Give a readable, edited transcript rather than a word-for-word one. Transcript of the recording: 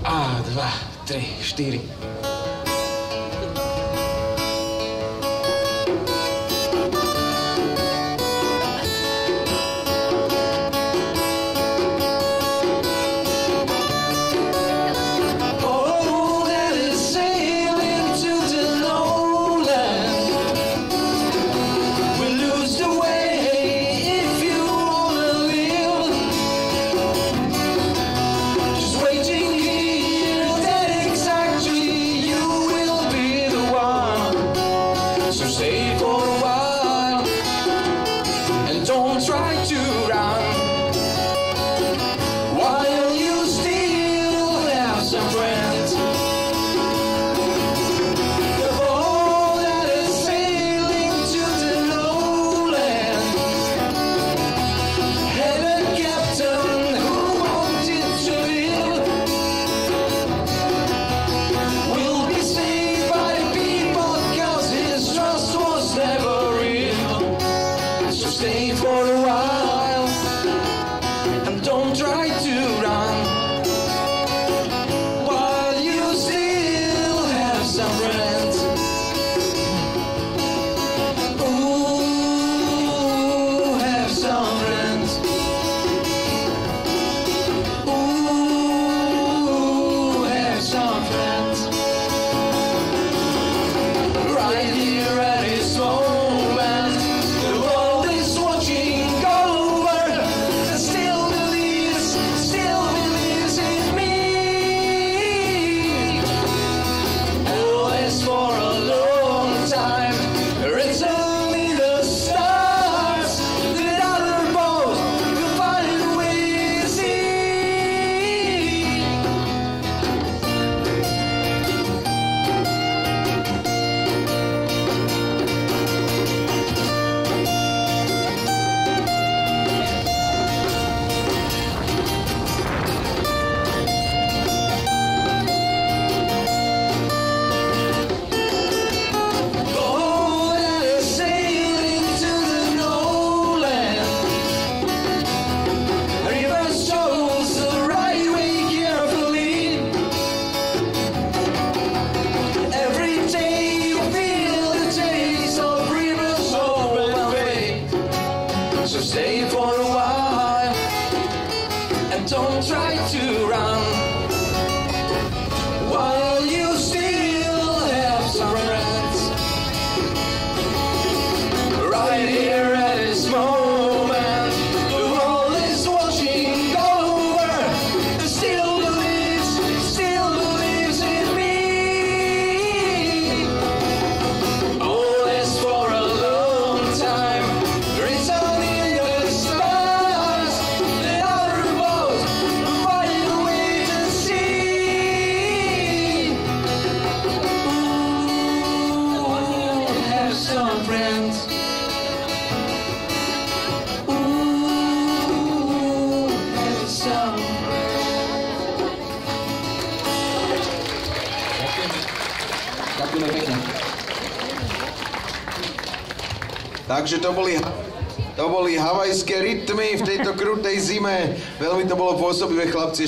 A, 2, 3, 4. Don't try to run while you still have some friends. The boat that is sailing to the lowland had a captain who wanted to live. Will be saved by the people 'cause his trust was never real. So stay for a while and don't try to run while you still have some friends. Ooh, have some friends. Ooh, have some friends. Right here at this moment, the world is watching over and still believes in me. Oh, it's for a long time. It's only the stars that other boats will find a way to see. So stay for a while and don't try to run while you still have some friends. Right here at this moment, the world is watching over and still believes in me. Oh, that's for a long time. It's only some friends. Ooh, have some. Ďakujeme pekne. Takže to boli havajské rytmy v tejto krutej zime. Veľmi to bolo pôsobivé, chlapci.